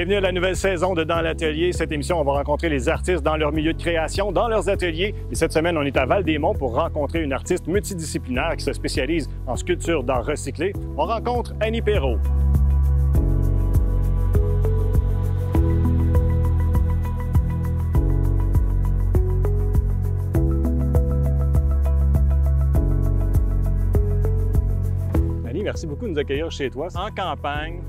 Bienvenue à la nouvelle saison de Dans l'Atelier. Cette émission, on va rencontrer les artistes dans leur milieu de création, dans leurs ateliers. Et cette semaine, on est à Val-des-Monts pour rencontrer une artiste multidisciplinaire qui se spécialise en sculpture d'art recyclé. On rencontre Annie Perrault. Annie, merci beaucoup de nous accueillir chez toi, en campagne,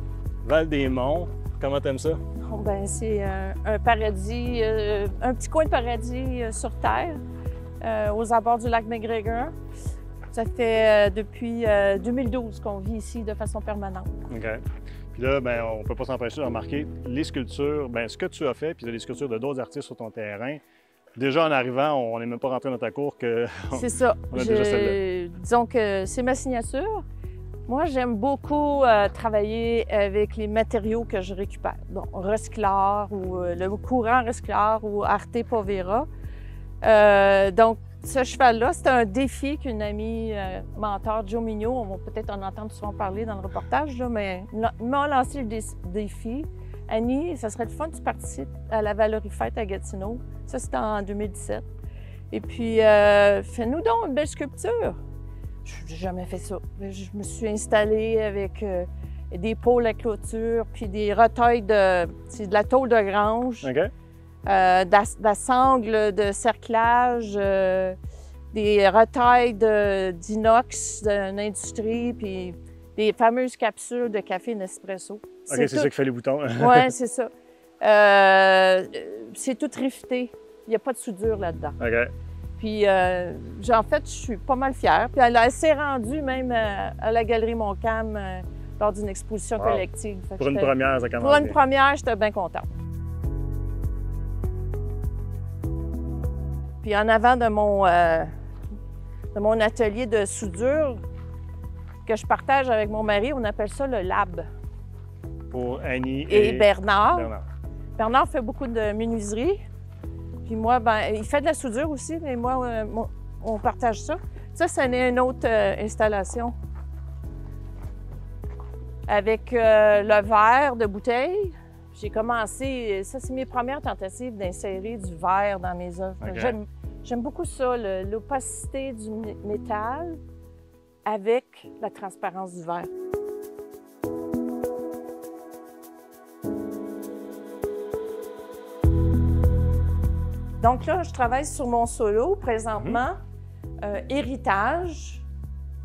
Val-des-Monts. Comment t'aimes ça? Oh, ben, c'est un paradis, un petit coin de paradis sur Terre, aux abords du lac McGregor. Ça fait depuis 2012 qu'on vit ici de façon permanente. OK. Puis là, ben, on ne peut pas s'empêcher de remarquer les sculptures, ben, ce que tu as fait, puis les sculptures de d'autres artistes sur ton terrain. Déjà en arrivant, on n'est même pas rentré dans ta cour que. C'est ça. On a déjà celle-là. Disons que c'est ma signature. Moi, j'aime beaucoup travailler avec les matériaux que je récupère. Donc, recycleur ou le courant recycleur ou Arte Povera. Donc, ce cheval-là, c'était un défi qu'une amie mentor, Joe Mignot, on va peut-être en entendre souvent parler dans le reportage, là, mais il m'a lancé le défi. Annie, ça serait le fun que tu participes à la Valorifête à Gatineau. Ça, c'était en 2017. Et puis, fais-nous donc une belle sculpture. Je n'ai jamais fait ça. Je me suis installée avec des pôles à clôture, puis des retailles c'est de la tôle de grange, OK. de la sangle de cerclage, des retailles d'inox d'une industrie, puis des fameuses capsules de café Nespresso. OK, c'est ça qui fait les boutons. Oui, c'est ça. C'est tout rifté. Il n'y a pas de soudure là-dedans. OK. Puis, en fait, je suis pas mal fière. Puis, elle s'est rendue même à la Galerie Montcalm lors d'une exposition collective. Pour une première, ça commence Pour une bien. première, j'étais bien contente. Puis, en avant de mon atelier de soudure que je partage avec mon mari, on appelle ça le lab. Pour Annie Et Bernard. Bernard. Bernard fait beaucoup de menuiserie. Puis moi, ben, il fait de la soudure aussi, mais moi, on partage ça. Ça, c'en est une autre installation. Avec le verre de bouteille. J'ai commencé, ça, c'est mes premières tentatives d'insérer du verre dans mes œuvres. Okay. J'aime beaucoup ça, l'opacité du métal avec la transparence du verre. Donc là, je travaille sur mon solo présentement, héritage.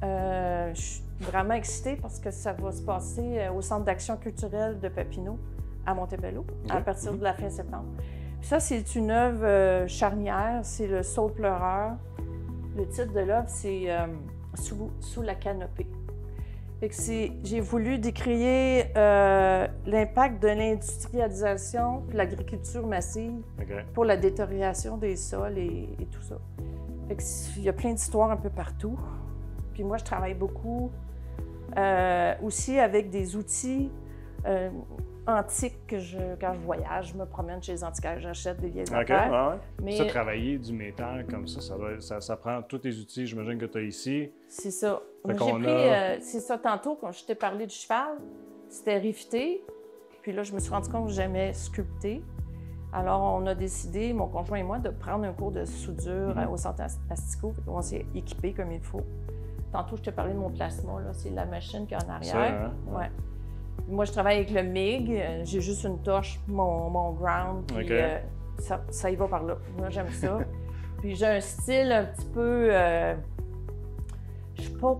Je suis vraiment excitée parce que ça va se passer au Centre d'action culturelle de Papineau, à Montebello, à partir de la fin septembre. Puis ça, c'est une œuvre charnière, c'est le Saule pleureur. Le titre de l'œuvre, c'est Sous la canopée. J'ai voulu décrier l'impact de l'industrialisation et l'agriculture massive pour la détérioration des sols et tout ça. Il y a plein d'histoires un peu partout. Puis moi, je travaille beaucoup aussi avec des outils antiques quand je voyage. Je me promène chez les antiquaires, j'achète des vieilles affaires. Ouais. Mais ça, travailler du métal comme ça prend tous les outils, j'imagine, que tu as ici. C'est ça. J'ai qu'on pris, c'est ça, tantôt, quand je t'ai parlé du cheval, c'était rifté. Puis là, je me suis rendu compte que j'aimais sculpter. Alors, on a décidé, mon conjoint et moi, de prendre un cours de soudure au centre Astico. On s'est équipé comme il faut. Tantôt, je t'ai parlé de mon plasma, là, c'est la machine qui est en arrière. Ça, hein? Ouais. Moi, je travaille avec le MIG. J'ai juste une torche, mon ground, puis ça y va par là. Moi, j'aime ça. Puis j'ai un style un petit peu... je suis pas...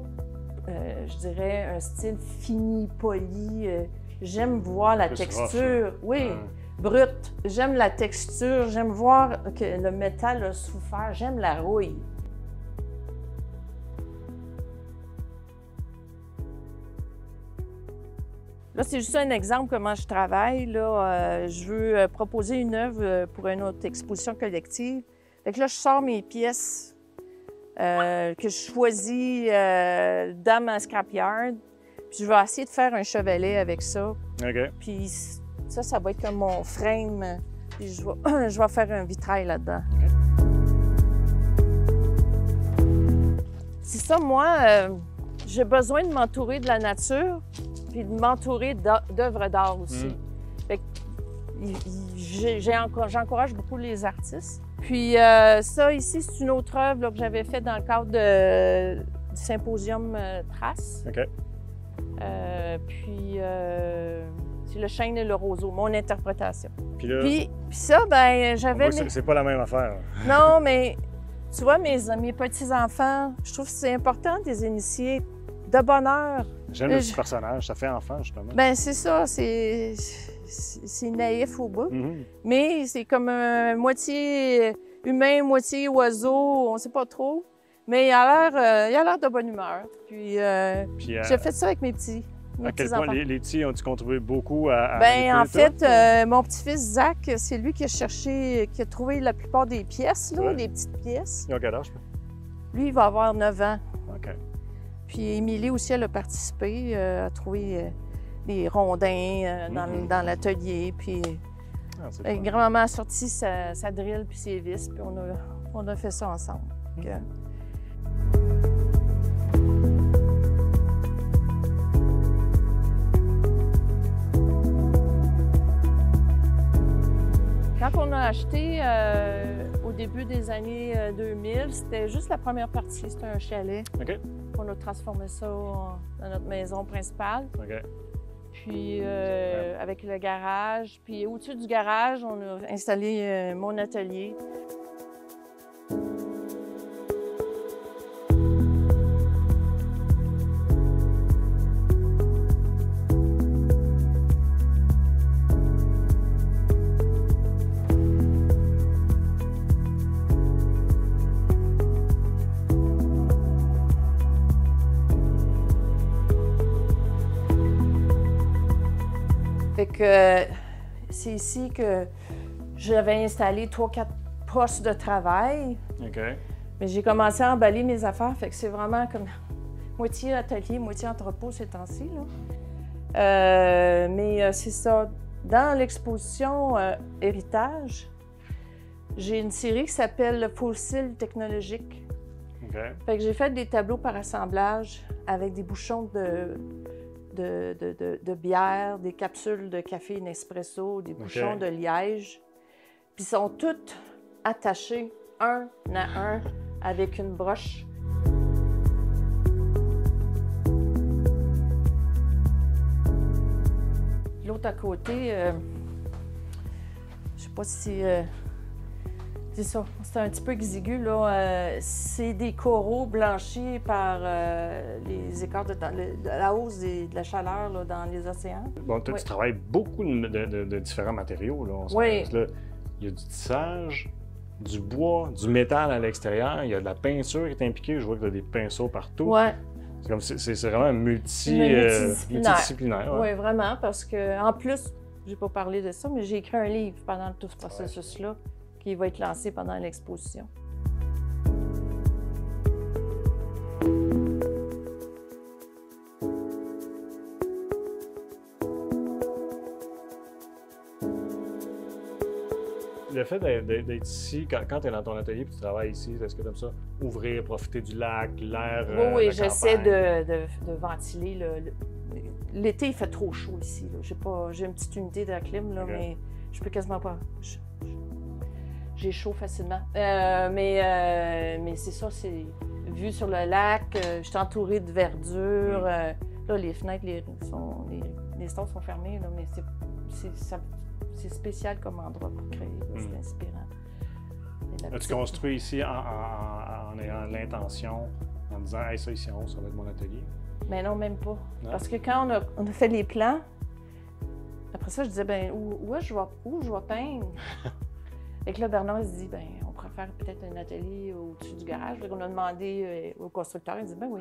je dirais un style fini, poli. J'aime voir la texture. Oui, brute. J'aime la texture. J'aime voir que le métal a souffert. J'aime la rouille. Là, c'est juste un exemple comment je travaille. Là, je veux proposer une œuvre pour une autre exposition collective. Fait que là, je sors mes pièces que je choisis dans ma scrapyard. Puis je vais essayer de faire un chevalet avec ça. OK. Puis ça va être comme mon frame. Puis je vais faire un vitrail là-dedans. Okay. C'est ça, moi, j'ai besoin de m'entourer de la nature puis de m'entourer d'œuvres d'art aussi. Fait que j'encourage beaucoup les artistes. Puis ça, ici, c'est une autre œuvre là, que j'avais faite dans le cadre du symposium Trace. OK. Puis c'est le chêne et le roseau, mon interprétation. Puis là, puis ça, ben j'avais... c'est pas la même affaire. Non, mais tu vois, mes petits-enfants, je trouve que c'est important de les initier de bonne heure. J'aime le petit personnage, ça fait enfant, justement. Ben c'est ça, c'est naïf au bout. Mais c'est comme moitié humain, moitié oiseau, on sait pas trop. Mais il a l'air de bonne humeur. Puis j'ai fait ça avec mes petits. À quel point les petits ont-tu contribué beaucoup à ben, en fait, mon petit-fils Zach, c'est lui qui a trouvé la plupart des pièces, là, les petites pièces. Il a quel âge? Lui, il va avoir 9 ans. OK. Puis Émilie aussi, elle a participé, à trouver des rondins dans l'atelier. Puis grand-maman a sorti sa drill puis ses vis, puis on a fait ça ensemble. Donc, quand on a acheté au début des années 2000, c'était juste la première partie, c'était un chalet. OK. On a transformé ça dans notre maison principale. OK. Puis avec le garage. Puis au-dessus du garage, on a installé mon atelier. Fait que c'est ici que j'avais installé 3-4 postes de travail. OK. Mais j'ai commencé à emballer mes affaires, fait que c'est vraiment comme moitié atelier, moitié entrepôt ces temps-ci. Mais c'est ça. Dans l'exposition Héritage, j'ai une série qui s'appelle le fossile technologique. OK. Fait que j'ai fait des tableaux par assemblage avec des bouchons de bière, des capsules de café Nespresso, des bouchons de liège. Puis ils sont toutes attachés un à un avec une broche. L'autre à côté, je sais pas si c'est ça, c'est un petit peu exigu, là. C'est des coraux blanchis par les écarts de la hausse de la chaleur là, dans les océans. Bon, toi, tu travailles beaucoup de différents matériaux, là. Là. Il y a du tissage, du bois, du métal à l'extérieur, il y a de la peinture qui est impliquée, je vois que tu as des pinceaux partout. Ouais. C'est vraiment multidisciplinaire. Oui, vraiment, parce que en plus, j'ai pas parlé de ça, mais j'ai écrit un livre pendant tout ce processus-là. Qui va être lancé pendant l'exposition. Le fait d'être ici, quand tu es dans ton atelier et tu travailles ici, est-ce que tu aimes ça? Ouvrir, profiter du lac, l'air. Oui, j'essaie de ventiler. L'été, il fait trop chaud ici. J'ai une petite unité de clim, là, mais je peux quasiment pas. J'ai chaud facilement. Mais c'est ça, c'est vue sur le lac, je suis entourée de verdure. Là, les fenêtres, les stores sont fermés, là, mais c'est spécial comme endroit pour créer. C'est inspirant. As-tu construit ici en ayant l'intention, en disant hey, ça ici en haut, ça va être mon atelier? Mais non, même pas. Non? Parce que quand on a fait les plans, après ça, je disais, ben où je vais peindre? Et que là, Bernard il se dit, ben on pourrait faire peut-être un atelier au-dessus du garage. On a demandé au constructeur, il dit, ben oui.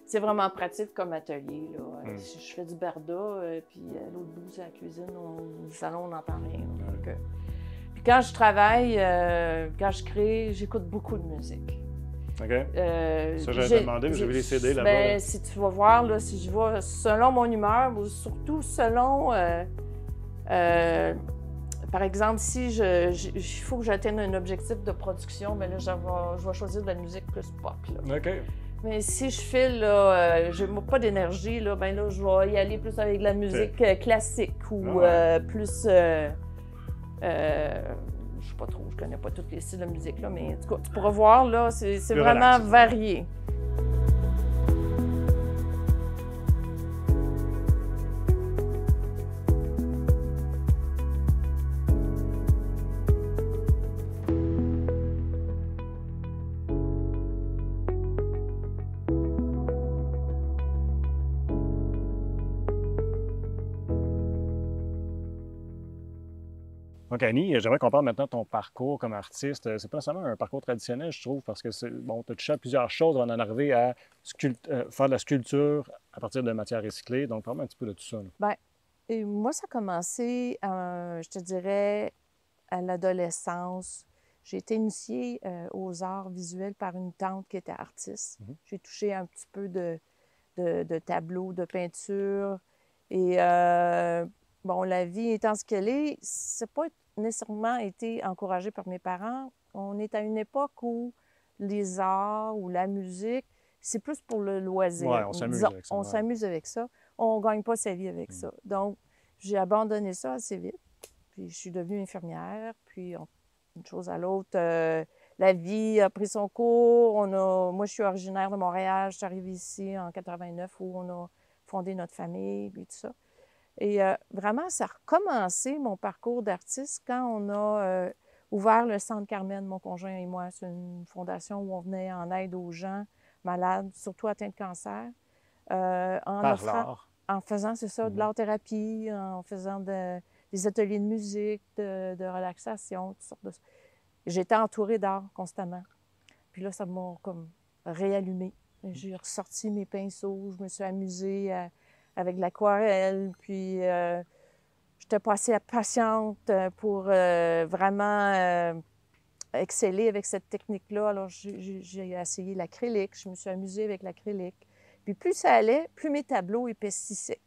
C'est vraiment pratique comme atelier. Là. Je fais du barda, puis à l'autre bout, c'est la cuisine, le salon, on n'entend rien. Donc, puis quand je travaille, quand je crée, j'écoute beaucoup de musique. OK. Ça, j'avais demandé, mais j'ai vu les CD là-bas. Ben, si tu vas voir, là, si je vais selon mon humeur, ou surtout selon... par exemple, si il faut que j'atteigne un objectif de production, bien là, je vais choisir de la musique plus pop. Là. OK. Mais si je file, là, je n'ai pas d'énergie, là, ben là, je vais y aller plus avec de la musique classique ou plus Je sais pas trop, je connais pas tous les styles de musique, là, mais en tout cas, tu pourras voir, là, c'est vraiment relax. varié. Donc, Annie, j'aimerais qu'on parle maintenant de ton parcours comme artiste. C'est pas nécessairement un parcours traditionnel, je trouve, parce que bon, tu as touché à plusieurs choses avant d'en arriver à faire de la sculpture à partir de matières recyclées. Donc, parle-moi un petit peu de tout ça. Bien, et moi, ça a commencé, je te dirais, à l'adolescence. J'ai été initiée aux arts visuels par une tante qui était artiste. J'ai touché un petit peu de tableaux, de peinture. Et bon, la vie étant ce qu'elle est, c'est pas nécessairement été encouragé par mes parents. On est à une époque où les arts ou la musique, c'est plus pour le loisir. Ouais, on s'amuse avec ça. On s'amuse avec ça. On ne gagne pas sa vie avec ça. Donc, j'ai abandonné ça assez vite. Puis, je suis devenue infirmière. Puis, une chose à l'autre, la vie a pris son cours. Moi, je suis originaire de Montréal. Je suis arrivée ici en 89 où on a fondé notre famille, puis tout ça. Et vraiment, ça a recommencé mon parcours d'artiste quand on a ouvert le Centre Carmen, mon conjoint et moi. C'est une fondation où on venait en aide aux gens malades, surtout atteints de cancer. En faisant, c'est ça, de l'art-thérapie, en faisant des ateliers de musique, de relaxation, toutes sortes de... J'étais entourée d'art constamment. Puis là, ça m'a comme réallumée. J'ai ressorti mes pinceaux, je me suis amusée avec l'aquarelle, puis j'étais pas assez patiente pour vraiment exceller avec cette technique-là. Alors, j'ai essayé l'acrylique, je me suis amusée avec l'acrylique. Puis plus ça allait, plus mes tableaux épaississaient.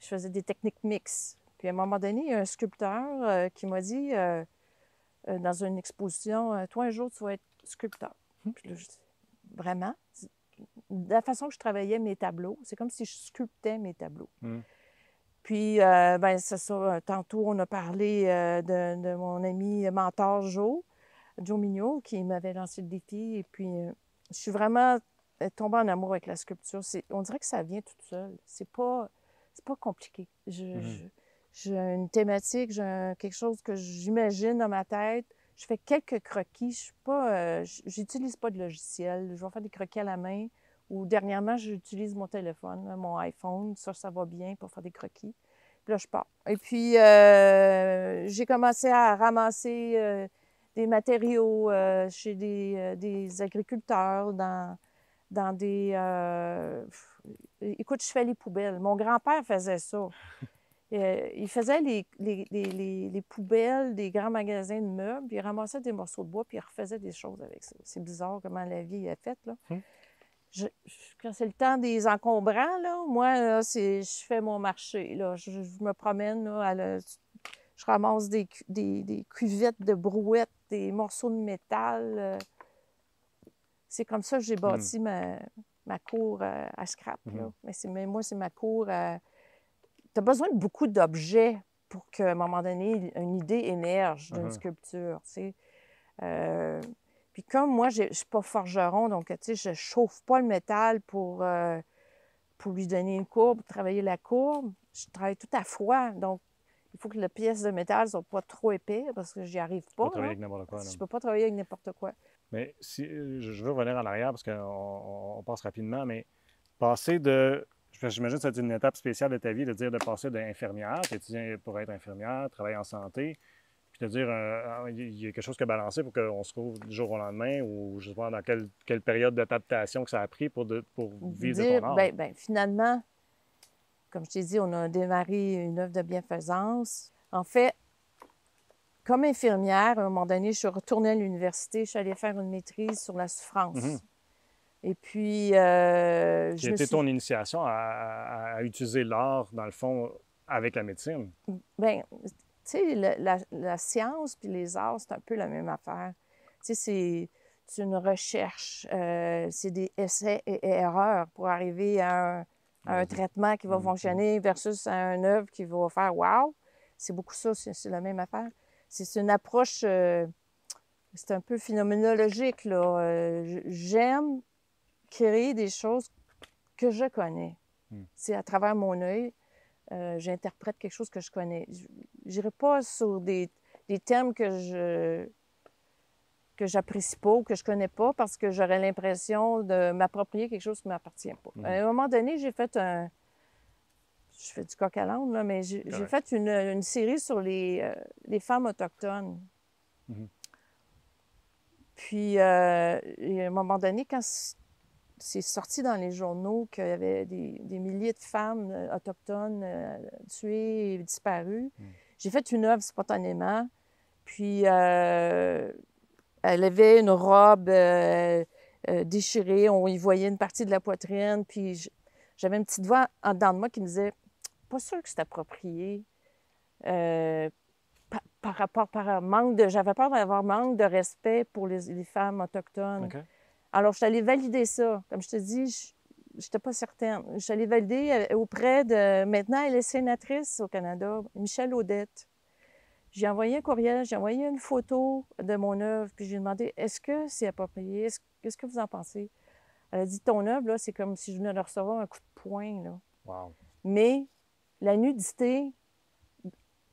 Je faisais des techniques mixtes. Puis à un moment donné, il y a un sculpteur qui m'a dit, dans une exposition, « Toi, un jour, tu vas être sculpteur. » Puis là, je dis, « Vraiment? » De la façon que je travaillais mes tableaux, c'est comme si je sculptais mes tableaux. Puis, ben c'est ça, tantôt, on a parlé de mon ami mentor Joe Mignot, qui m'avait lancé le défi. Et puis, je suis vraiment tombée en amour avec la sculpture. On dirait que ça vient toute seule. C'est pas compliqué. J'ai une thématique, quelque chose que j'imagine dans ma tête. Je fais quelques croquis. Je suis pas, j'utilise pas de logiciel. Je vais faire des croquis à la main. Ou dernièrement, j'utilise mon téléphone, mon iPhone. Ça va bien pour faire des croquis. Puis là, je pars. Et puis, j'ai commencé à ramasser des matériaux chez des agriculteurs, dans des... Écoute, je fais les poubelles. Mon grand-père faisait ça. Il faisait les poubelles des grands magasins de meubles, puis il ramassait des morceaux de bois, puis il refaisait des choses avec ça. C'est bizarre comment la vie est faite, là. Quand c'est le temps des encombrants, là, moi, là, je fais mon marché. Là. Je me promène, là, je ramasse des cuvettes de brouettes, des morceaux de métal. C'est comme ça que j'ai bâti ma cour à scrap. Là. Mais moi, c'est ma cour. Tu as besoin de beaucoup d'objets pour qu'à un moment donné, une idée émerge d'une sculpture. Tu sais. Puis comme moi, je ne suis pas forgeron, donc tu sais, je ne chauffe pas le métal pour lui donner une courbe, pour travailler la courbe. Je travaille tout à froid, donc il faut que les pièces de métal ne soient pas trop épais parce que j'y arrive pas. Travailler avec n'importe quoi. Je ne peux pas travailler avec n'importe quoi. Mais si je veux revenir en arrière parce qu'on passe rapidement, mais passer de... J'imagine que c'est une étape spéciale de ta vie de dire de passer d'infirmière, étudier pour être infirmière, travailler en santé, puis de dire il y a quelque chose qui a balancé pour qu'on se trouve du jour au lendemain ou je ne sais pas dans quelle période d'adaptation que ça a pris pour vivre de ton art. Bien, finalement, comme je t'ai dit, on a démarré une œuvre de bienfaisance. En fait, comme infirmière, à un moment donné, je suis retournée à l'université, je suis allée faire une maîtrise sur la souffrance. Et puis, Qui a été ton initiation à utiliser l'art, dans le fond, avec la médecine? Bien, tu sais, la science puis les arts, c'est un peu la même affaire. Tu sais, c'est une recherche, c'est des essais et erreurs pour arriver à un traitement qui va fonctionner versus à une œuvre qui va faire « wow ». C'est beaucoup ça, c'est la même affaire. c'est une approche, c'est un peu phénoménologique, là. J'aime créer des choses que je connais. C'est à travers mon œil, j'interprète quelque chose que je connais. Je n'irai pas sur des thèmes que j'apprécie pas ou que je connais pas parce que j'aurais l'impression de m'approprier quelque chose qui ne m'appartient pas. À un moment donné, j'ai fait je fais du coq à l'âne, là, mais j'ai fait une série sur les femmes autochtones. Puis, à un moment donné, quand c'est sorti dans les journaux qu'il y avait des milliers de femmes autochtones tuées et disparues, j'ai fait une œuvre spontanément. Puis, elle avait une robe déchirée, on y voyait une partie de la poitrine, puis j'avais une petite voix en dedans de moi qui me disait « Pas sûr que c'est approprié. J'avais peur d'avoir manque de respect pour les femmes autochtones. Okay. Alors, je suis allée valider ça. Comme je te dis, je n'étais pas certaine. Je suis allée valider auprès de... Maintenant, elle est sénatrice au Canada, Michèle Audette. J'ai envoyé un courriel, j'ai envoyé une photo de mon œuvre, puis j'ai demandé, est-ce que c'est approprié? Qu'est-ce que vous en pensez? Elle a dit, ton œuvre, là, c'est comme si je venais de recevoir un coup de poing, là. Wow. Mais la nudité,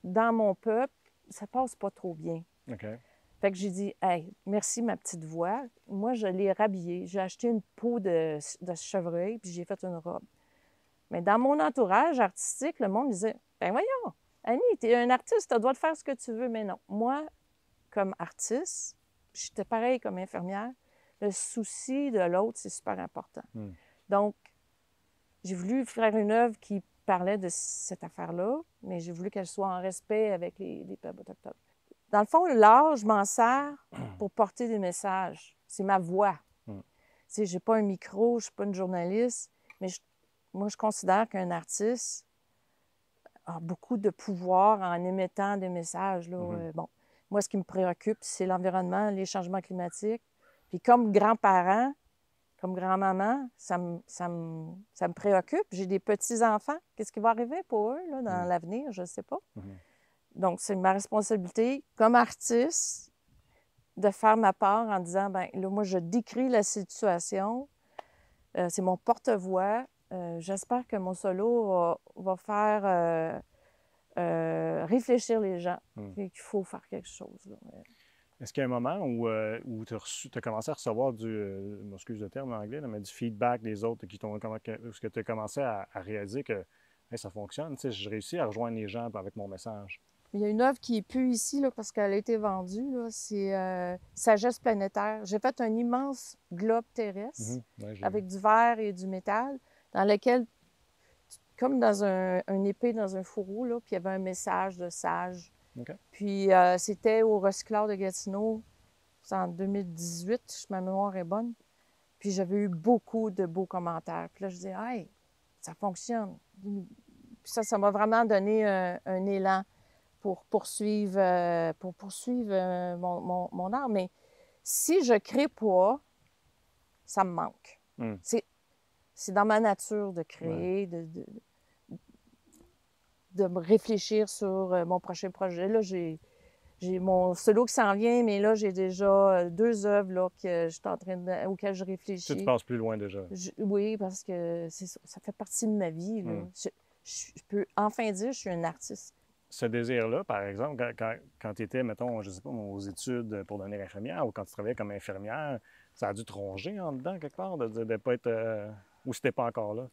dans mon peuple, ça passe pas trop bien. Okay. Fait que j'ai dit, hey, merci ma petite voix. Moi, je l'ai rhabillée. J'ai acheté une peau de chevreuil, puis j'ai fait une robe. Mais dans mon entourage artistique, le monde disait, ben voyons, Annie, tu es un artiste, tu as le droit de faire ce que tu veux. Mais non, moi, comme artiste, j'étais pareil comme infirmière, le souci de l'autre, c'est super important. Donc, j'ai voulu faire une œuvre qui parlait de cette affaire-là, mais j'ai voulu qu'elle soit en respect avec les peuples autochtones. Dans le fond, l'art, je m'en sers pour porter des messages. C'est ma voix. Tu sais, j'ai pas un micro, je suis pas une journaliste, mais moi, je considère qu'un artiste a beaucoup de pouvoir en émettant des messages, là. Bon, moi, ce qui me préoccupe, c'est l'environnement, les changements climatiques. Puis comme grand-parent, comme grand-maman, ça me préoccupe. J'ai des petits-enfants. Qu'est-ce qui va arriver pour eux là, dans l'avenir? Je ne sais pas. Donc, c'est ma responsabilité comme artiste de faire ma part en disant, bien, là, moi, je décris la situation. C'est mon porte-voix. J'espère que mon solo va faire réfléchir les gens et qu'il faut faire quelque chose. Là. Est-ce qu'il y a un moment où tu as commencé à recevoir excuse le terme en anglais, mais du feedback des autres qui t'ont est-ce que tu as commencé à réaliser que hey, ça fonctionne, je réussis à rejoindre les gens avec mon message? Il y a une œuvre qui n'est plus ici là, parce qu'elle a été vendue. C'est Sagesse planétaire. J'ai fait un immense globe terrestre avec du verre et du métal dans lequel, comme dans un épée dans un fourreau, là, puis il y avait un message de sage. Okay. Puis c'était au recycleur de Gatineau, c'est en 2018, si ma mémoire est bonne. Puis j'avais eu beaucoup de beaux commentaires. Puis là, je disais, hey, ça fonctionne. Puis ça m'a vraiment donné un élan pour poursuivre mon art. Mais si je ne crée pas, ça me manque. C'est dans ma nature de créer, de me réfléchir sur mon prochain projet. Là, j'ai mon solo qui s'en vient, mais là, j'ai déjà 2 œuvres là, que je suis en train auxquelles je réfléchis. Tu passes plus loin déjà. Oui, parce que ça fait partie de ma vie. Là. Je peux enfin dire que je suis une artiste. Ce désir-là, par exemple, quand tu étais, mettons, je ne sais pas, aux études pour devenir infirmière ou quand tu travaillais comme infirmière, ça a dû te ronger en dedans quelque part, de ne pas être... ou c'était pas encore là?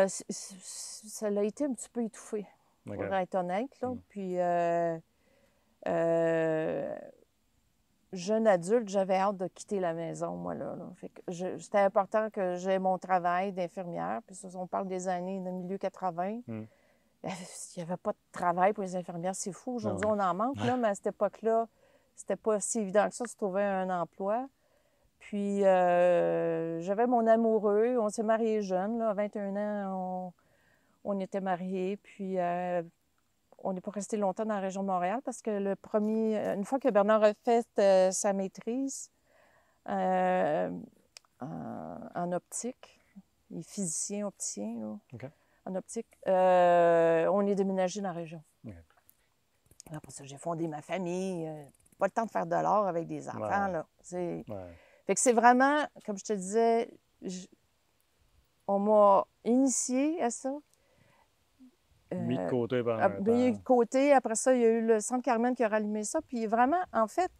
Ça l'a été un petit peu étouffé, pour être honnête. Là. Puis, jeune adulte, j'avais hâte de quitter la maison, moi, là. Fait que c'était important que j'aie mon travail d'infirmière. Puis ça, on parle des années de milieu 80. Il n'y avait pas de travail pour les infirmières, c'est fou. Aujourd'hui, on en manque, là, mais à cette époque-là, c'était pas si évident que ça de se trouver un emploi. Puis, j'avais mon amoureux. On s'est mariés jeunes, là, à 21 ans, on était mariés. Puis, on n'est pas resté longtemps dans la région de Montréal parce que une fois que Bernard a fait sa maîtrise en optique, il est physicien, opticien, là, en optique, on est déménagé dans la région. Après ça, j'ai fondé ma famille. Pas le temps de faire de l'or avec des enfants, là. Fait que c'est vraiment, comme je te disais, on m'a initié à ça. Mis de côté pendant un mis temps. de côté. Après ça, il y a eu le Centre Carmen qui a rallumé ça. Puis vraiment, en fait,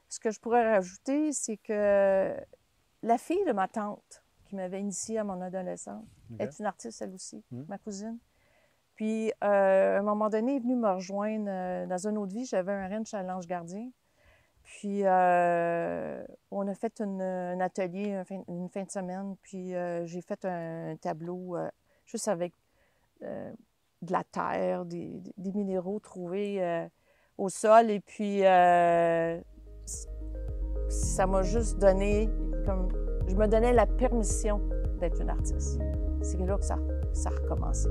ce que je pourrais rajouter, c'est que la fille de ma tante qui m'avait initiée à mon adolescence est une artiste, elle aussi, ma cousine. Puis, à un moment donné, elle est venue me rejoindre dans une autre vie. J'avais un ranch à l'Ange Gardien. Puis, on a fait un atelier une fin de semaine. Puis, j'ai fait un tableau juste avec de la terre, des minéraux trouvés au sol. Et puis, ça m'a juste donné, je me donnais la permission d'être une artiste. C'est là que ça a recommencé.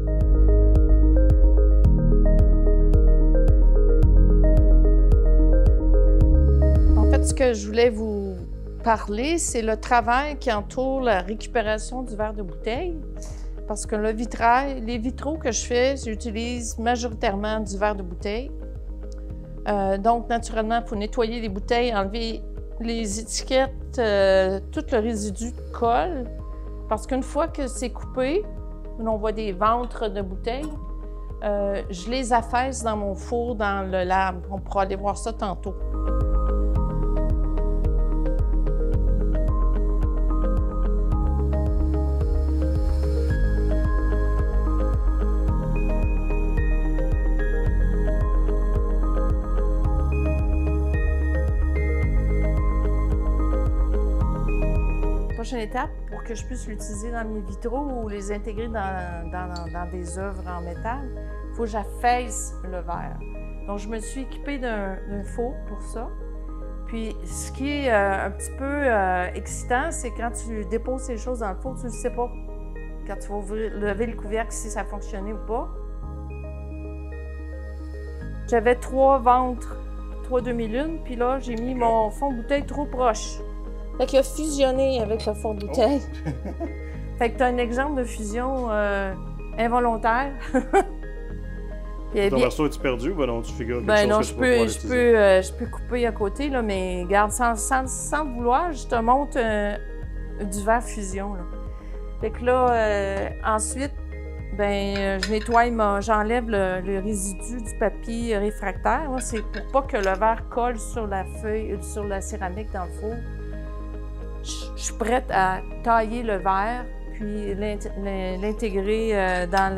En fait, ce que je voulais vous parler, c'est le travail qui entoure la récupération du verre de bouteille. Parce que le vitrail, les vitraux que je fais, j'utilise majoritairement du verre de bouteille. Donc, naturellement, il faut nettoyer les bouteilles, enlever les étiquettes, tout le résidu de colle. Parce qu'une fois que c'est coupé, on voit des ventres de bouteilles, je les affaisse dans mon four, dans le lab. On pourra aller voir ça tantôt. Prochaine étape, pour que je puisse l'utiliser dans mes vitraux ou les intégrer dans des œuvres en métal, il faut que j'affaisse le verre. Donc, je me suis équipée d'un four pour ça. Puis, ce qui est un petit peu excitant, c'est quand tu déposes ces choses dans le four, tu ne sais pas quand tu vas lever le couvercle si ça a fonctionné ou pas. J'avais 3 ventres, 3 demi-lunes, puis là, j'ai mis mon fond de bouteille trop proche. Fait qu'il a fusionné avec le fond de bouteille. Fait que tu as un exemple de fusion involontaire. Ton morceau est-tu perdu ou ben non, tu figures quelque chose non, que je peux couper à côté, là, mais regarde, sans le vouloir, je te montre du verre fusion. Là. Fait que là, ensuite, je nettoie, j'enlève le résidu du papier réfractaire. C'est pour pas que le verre colle sur la feuille, sur la céramique dans le four. Je suis prête à tailler le verre, puis l'intégrer dans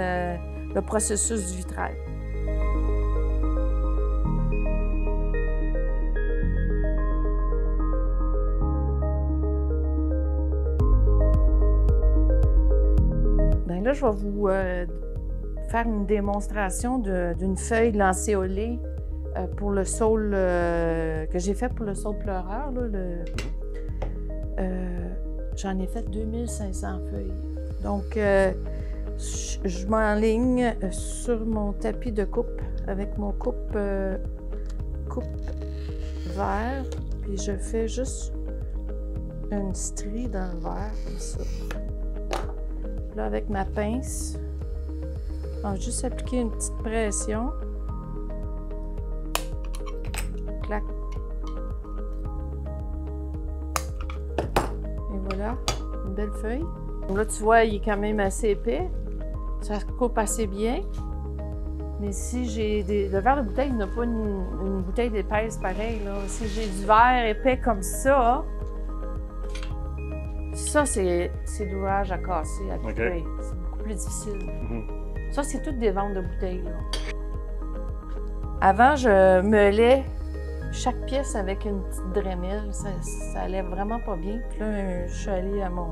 le processus du vitrail. Là, je vais vous faire une démonstration d'une feuille lancéolée pour le saule que j'ai fait pour le saule pleureur. Là, j'en ai fait 2500 feuilles. Donc, je m'enligne sur mon tapis de coupe avec mon coupe vert, puis je fais juste une strie dans le verre, comme ça. Là, avec ma pince, on va juste appliquer une petite pression. Clac. Et voilà, une belle feuille. Donc là, tu vois, il est quand même assez épais. Ça coupe assez bien. Mais si j'ai le verre de bouteille n'a pas une bouteille d'épaisse pareille. Là. Si j'ai du verre épais comme ça, ça, c'est l'ouvrage à casser, à couper. Okay. C'est beaucoup plus difficile. Ça, c'est toutes des ventes de bouteilles. Là. Avant, je meulais chaque pièce avec une petite Dremel. Ça allait vraiment pas bien. Puis là, je suis allée à mon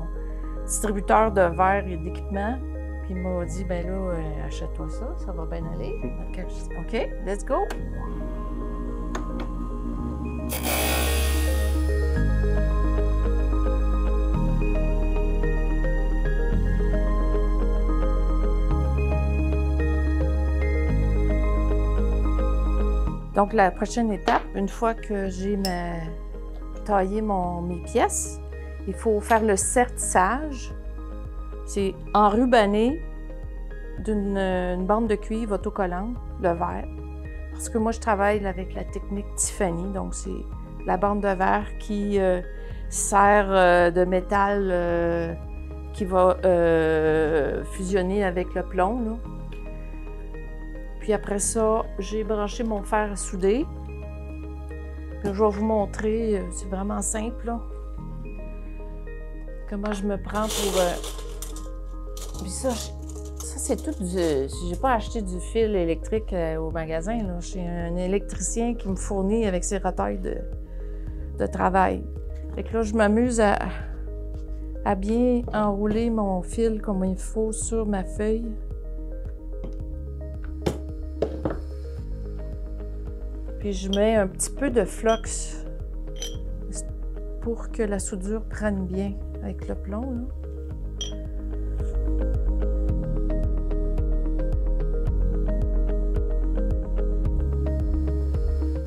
distributeur de verre et d'équipement. Puis il m'a dit, ben là, achète-toi ça, ça va bien aller. OK, let's go. Donc, la prochaine étape, une fois que j'ai taillé mes pièces, il faut faire le sertissage. C'est enrubanner d'une bande de cuivre autocollante, le verre. parce que moi, je travaille avec la technique Tiffany, donc c'est la bande de verre qui sert de métal qui va fusionner avec le plomb, là. Puis après ça, j'ai branché mon fer à souder. Puis je vais vous montrer, c'est vraiment simple, là, comment je me prends pour... Puis ça c'est tout du... J'ai pas acheté du fil électrique au magasin, là. J'ai un électricien qui me fournit avec ses retailles de travail. Fait que là, je m'amuse à bien enrouler mon fil comme il faut sur ma feuille. Puis je mets un petit peu de flox pour que la soudure prenne bien avec le plomb, là.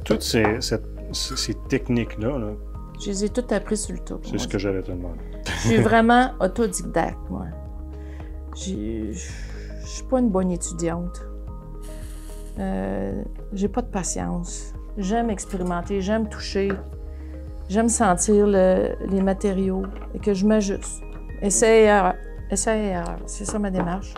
Toutes ces techniques-là, là, je les ai toutes apprises sur le tas. c'est ce que j'allais te demander. Je suis vraiment autodidacte, moi. Je suis pas une bonne étudiante. J'ai pas de patience. J'aime expérimenter, j'aime toucher, j'aime sentir les matériaux et que je m'ajuste. Essai et erreur. Essai et erreur. C'est ça ma démarche.